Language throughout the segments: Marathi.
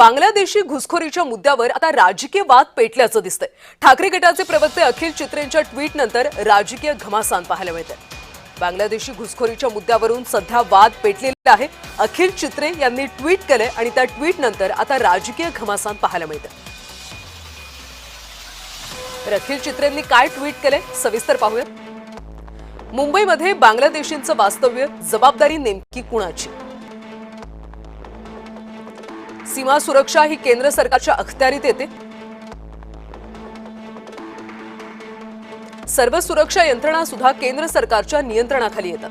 बांगलादेशी घुसखोरीच्या मुद्द्यावर आता राजकीय वाद पेटल्याचं दिसतंय। ठाकरे गटाचे प्रवक्ते अखिल चित्रेंच्या ट्विटनंतर राजकीय घमासान पाहायला मिळते। बांगलादेशी घुसखोरीच्या मुद्द्यावरून सध्या वाद पेटलेला आहे। अखिल चित्रे यांनी ट्विट केले आणि त्या ट्विटनंतर आता राजकीय घमासान पाहायला मिळते। तर अखिल चित्रेंनी काय ट्विट केले सविस्तर पाहूया। मुंबईमध्ये बांगलादेशींचं वास्तव्य, जबाबदारी नेमकी कुणाची? सीमा सुरक्षा ही केंद्र सरकारच्या अखत्यारीत येते। सर्व सुरक्षा यंत्रणा सुद्धा केंद्र सरकारच्या नियंत्रणाखाली येतात।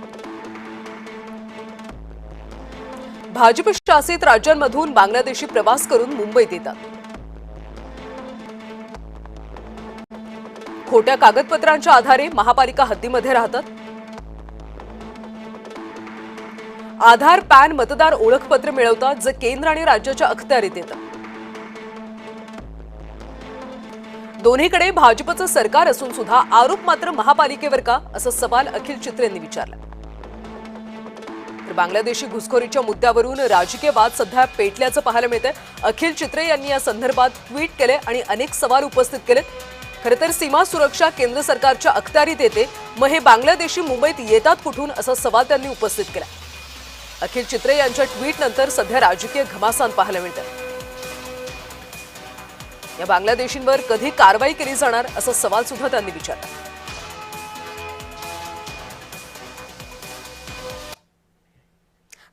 भाजप शासित राज्यांमधून बांगलादेशी प्रवास करून मुंबईत येतात। खोट्या कागदपत्रांच्या आधारे महापालिका हद्दीमध्ये राहतात। आधार, पॅन, मतदार ओळखपत्र मिळवतात, जे केंद्र आणि राज्याच्या अखत्यारीत येतं। दोन्हीकडे भाजपचं सरकार असून सुद्धा आरोप मात्र महापालिकेवर का, असा सवाल अखिल चित्रेंनी विचारला। तर बांगलादेशी घुसखोरीच्या मुद्द्यावरून राजकीय वाद सध्या पेटल्याचं पाहायला मिळतंय। अखिल चित्रे यांनी या संदर्भात ट्विट केले आणि अनेक सवाल उपस्थित केले। खरं तर सीमा सुरक्षा केंद्र सरकारच्या अखत्यारीत येते, मग हे बांगलादेशी मुंबईत येतात कुठून, असा सवाल त्यांनी उपस्थित केला। अखिल चित्रे यांच्या ट्विटनंतर सध्या राजकीय घमासान पाहायला मिळतं। या बांगलादेशींवर कधी कारवाई केली जाणार, असा सवाल सुद्धा त्यांनी विचारला।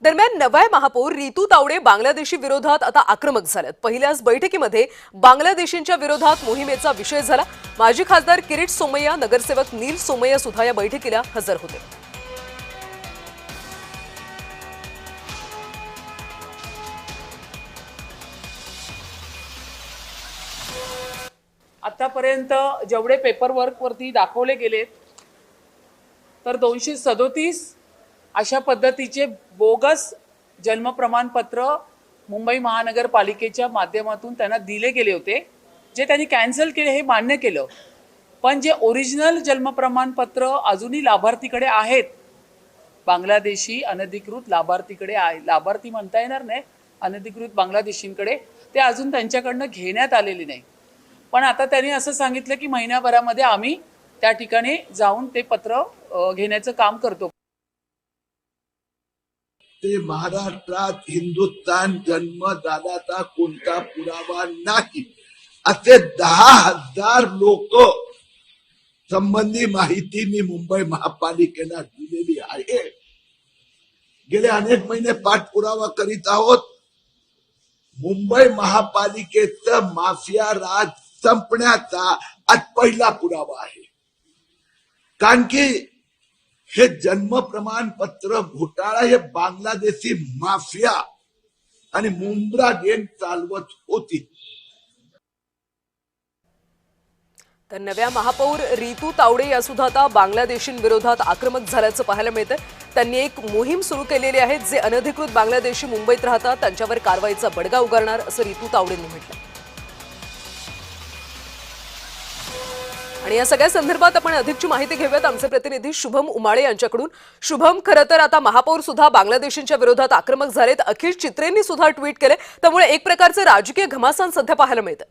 दरम्यान नव्या महापौर रितू तावडे बांगलादेशी विरोधात आता आक्रमक झाल्यात। पहिल्याच बैठकीमध्ये बांगलादेशींच्या विरोधात मोहिमेचा विषय झाला। माजी खासदार किरीट सोमय्या, नगरसेवक नील सोमय्या सुद्धा या बैठकीला हजर होते। आतापर्यंत जेवढे पेपरवर्क वरती दाखवले गेलेत तर 237 अशा पद्धतीचे बोगस जन्म प्रमाणपत्र मुंबई महानगरपालिकेच्या माध्यमातून त्यांना दिले गेले होते, जे त्यांनी कॅन्सल केले हे मान्य केलं। पण जे ओरिजिनल जन्म प्रमाणपत्र अजूनही लाभार्थीकडे आहेत, बांगलादेशी अनधिकृत लाभार्थीकडे आहे, लाभार्थी म्हणता येणार नाही, अनधिकृत बांगलादेशींकडे, ते अजून त्यांच्याकडनं घेण्यात आलेले नाही। पण आता त्यांनी असं सांगितलं की महिन्याभरामध्ये आम्ही त्या ठिकाणी जाऊन ते पत्र घेण्याचं काम करतो। ते महाराष्ट्रात हिंदुस्थान जन्म झाल्याचा कोणता पुरावा नाही असे 10,000 लोक संबंधी माहिती मी मुंबई महापालिकेला दिलेली आहे। गेले अनेक महिने पाठपुरावा करीत आहोत। मुंबई महापालिकेचं माफिया राज संपण्याचा आज पहिला पुरावा आहे। कारण की हे जन्म प्रमाणपत्र घोटाळा हे बांगलादेशी माफिया आणि मुंब्रा गेम चालवत होती। तर नव्या महापौर रितू तावडे या सुद्धा आता बांगलादेशींविरोधात आक्रमक झाल्याचं पाहायला मिळतं। त्यांनी एक मोहीम सुरू केलेली आहे, जे अनधिकृत बांगलादेशी मुंबईत राहतात त्यांच्यावर कारवाईचा बडगा उगारणार, असं रितू तावडेंनी म्हटलं। आणि या सगळ्या संदर्भात आपण अधिकची माहिती घेऊयात आमचे प्रतिनिधी शुभम उमाळे यांच्याकडून। शुभम, खरं तर आता महापौर सुद्धा बांगलादेशींच्या विरोधात आक्रमक झालेत। अखिल चित्रेंनी सुद्धा ट्विट केले, त्यामुळे एक प्रकारचे राजकीय घमासान सध्या पाहायला मिळतं।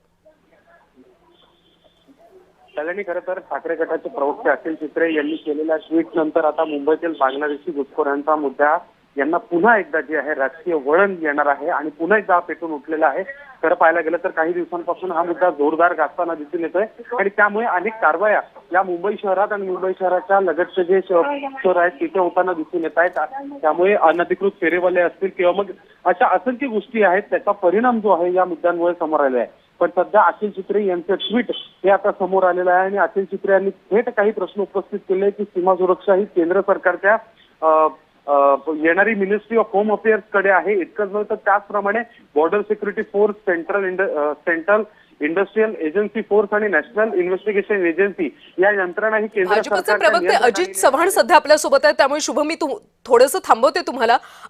सगळ्यांनी खरं तर ठाकरे गटाचे प्रवक्ते अखिल चित्रे यांनी केलेल्या ट्विट नंतर आता मुंबईतील बांगलादेशी घुसखोरांचा मुद्दा यांना पुन्हा एकदा जे आहे राजकीय वळण येणार आहे आणि पुन्हा एकदा पेटून उठलेला आहे। खरं पाहायला गेलं तर काही दिवसांपासून हा मुद्दा जोरदार गाजताना दिसून येतोय आणि त्यामुळे अनेक कारवाया या मुंबई शहरात आणि मुंबई शहराच्या लगतचे जे शहर आहेत तिथे होताना दिसून येत आहेत। त्यामुळे अनधिकृत फेरेवाले असतील किंवा मग अशा असंख्य गोष्टी आहेत, त्याचा परिणाम जो आहे या मुद्द्यांमुळे समोर आलेला आहे। पण सध्या अखिल चित्रे यांचं ट्विट हे आता समोर आलेलं आहे आणि अखिल चित्रे यांनी थेट काही प्रश्न उपस्थित केले की सीमा सुरक्षा ही केंद्र सरकारच्या येणारी मिनिस्ट्री ऑफ होम अफेअर्स कडे आहे। इतकंच नव्हे तर त्याचप्रमाणे border security force, central industrial agency force आणि नॅशनल इन्व्हेस्टिगेशन एजन्सी या यंत्रणा ही केंद्र भाजपचे प्रवक्ते अजित चव्हाण सध्या आपल्या सोबत आहेत, त्यामुळे शुभम मी थोडंसं थांबवते तुम्हाला।